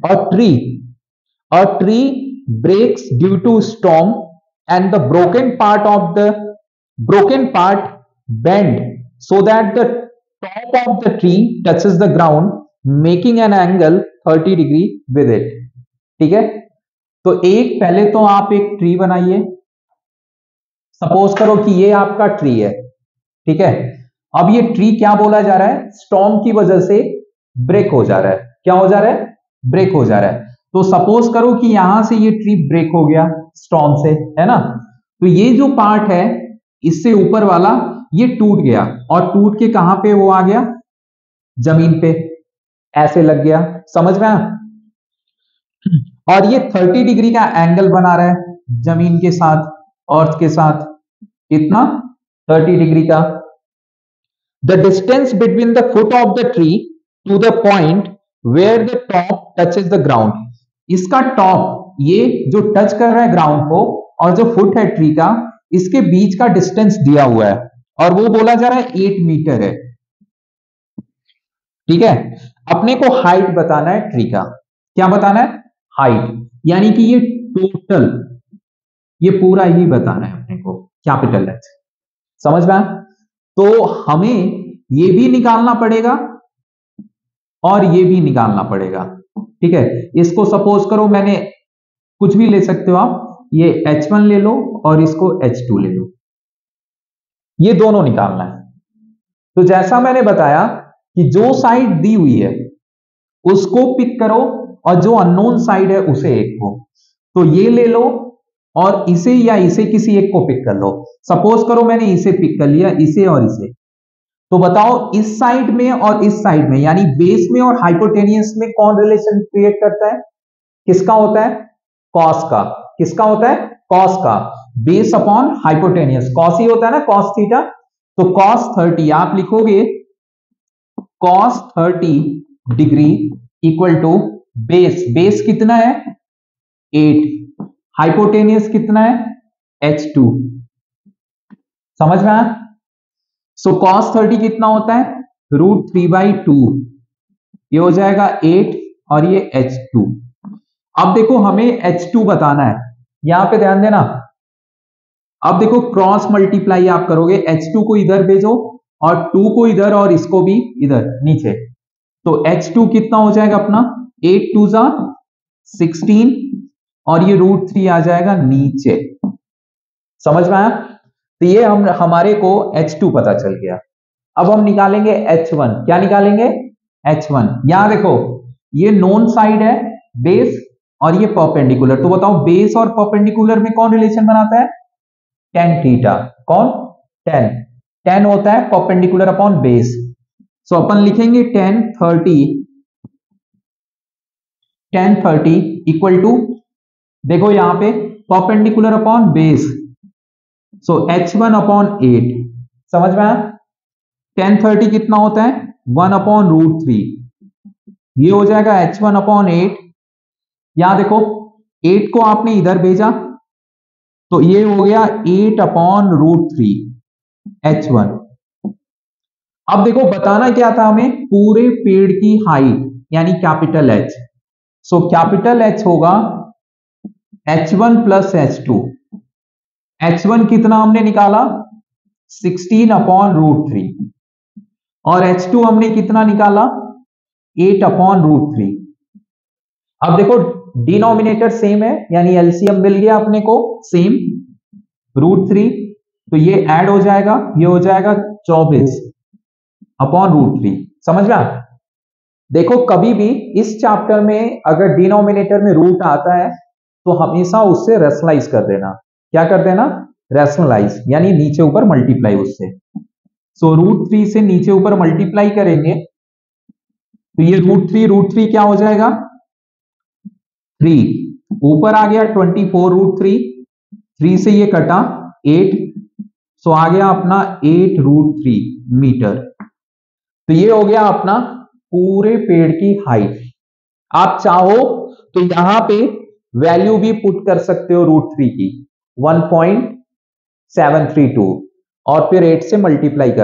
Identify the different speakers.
Speaker 1: a tree breaks due to storm and the broken part bend so that the top of the tree touches the ground making an angle 30 degree with it. ठीक है, तो एक पहले तो आप एक tree बनाइए, suppose करो कि ये आपका ट्री है, ठीक है। अब ये ट्री क्या बोला जा रहा है, स्टॉर्म की वजह से ब्रेक हो जा रहा है। क्या हो जा रहा है, ब्रेक हो जा रहा है। तो सपोज करो कि यहां से ये ट्री ब्रेक हो गया स्टॉर्म से, है ना। तो ये जो पार्ट है इससे ऊपर वाला ये टूट गया और टूट के कहां पे वो आ गया, जमीन पे ऐसे लग गया, समझ में आया। और ये 30 डिग्री का एंगल बना रहा है जमीन के साथ, अर्थ के साथ, कितना 30 डिग्री का। The distance between the foot of the tree to the point where the top touches the ground, इसका टॉप ये जो टच कर रहा है ग्राउंड को और जो फुट है ट्री का, इसके बीच का डिस्टेंस दिया हुआ है और वो बोला जा रहा है 8 मीटर है, ठीक है। अपने को हाइट बताना है ट्री का, क्या बताना है, हाइट, यानी कि ये टोटल ये पूरा ही बताना है अपने को, कैपिटल एच, समझ में। तो हमें ये भी निकालना पड़ेगा और ये भी निकालना पड़ेगा, ठीक है। इसको सपोज करो मैंने कुछ भी ले सकते हो आप, ये H1 ले लो और इसको H2 ले लो, ये दोनों निकालना है। तो जैसा मैंने बताया कि जो साइड दी हुई है उसको पिक करो और जो अननोन साइड है उसे एक को, तो ये ले लो और इसे या इसे किसी एक को पिक कर लो। सपोज करो मैंने इसे पिक कर लिया, इसे और इसे, तो बताओ इस साइड में और इस साइड में यानी बेस में और हाइपोटेनियस में कौन रिलेशन क्रिएट करता है, किसका होता है, कॉस का। किसका होता है, कॉस का। बेस अपॉन हाइपोटेनियस कॉस ही होता है ना, कॉस थीटा। तो कॉस 30 आप लिखोगे cos 30 degree equal to base, base कितना है 8, हाइपोटेनियस कितना है H2, समझ में आया। सो कॉस 30 कितना होता है √3/2, ये हो जाएगा 8 और ये H2। अब देखो हमें H2 बताना है, यहां पे ध्यान देना। अब देखो क्रॉस मल्टीप्लाई आप करोगे, H2 को इधर भेजो और 2 को इधर और इसको भी इधर नीचे, तो H2 कितना हो जाएगा अपना 8 2 जा 16 और ये √3 आ जाएगा नीचे, समझ में आया। तो ये हमारे को H2 पता चल गया। अब हम निकालेंगे H1, क्या निकालेंगे H1। यहां देखो ये नोन साइड है बेस और ये परपेंडिकुलर, तो बताओ बेस और परपेंडिकुलर में कौन रिलेशन बनाता है, tan थीटा। कौन, tan होता है परपेंडिकुलर अपॉन बेस। सो अपन लिखेंगे tan 30 इक्वल टू, देखो यहां पे परपेंडिकुलर अपॉन बेस, सो H1 अपॉन 8, समझ में आया। tan 30 कितना होता है 1/√3, ये हो जाएगा H1 अपॉन 8। यहां देखो 8 को आपने इधर भेजा तो ये हो गया 8/√3 H1। अब देखो बताना क्या था हमें, पूरे पेड़ की हाइट यानी capital H। So capital H होगा H1 प्लस H2। H1 कितना हमने निकाला 16/√3 और H2 हमने कितना निकाला 8/√3। अब देखो डिनोमिनेटर सेम है यानी एलसीएम मिल गया अपने को सेम √3, तो ये ऐड हो जाएगा, ये हो जाएगा 24/√3, समझ में। देखो कभी भी इस चैप्टर में अगर डिनोमिनेटर में रूट आता है तो हमेशा उससे रेशनलाइज कर देना, क्या कर देना, रेशनलाइज यानी नीचे ऊपर मल्टीप्लाई उससे। सो √3 से नीचे ऊपर मल्टीप्लाई करेंगे तो ये √3 क्या हो जाएगा 3, ऊपर आ गया 24√3, 3 से ये कटा 8, सो आ गया अपना 8√3 मीटर। तो ये हो गया अपना पूरे पेड़ की हाइट। आप चाहो तो यहां पे वैल्यू भी पुट कर सकते हो √3 की 1.732 और फिर 8 से मल्टीप्लाई कर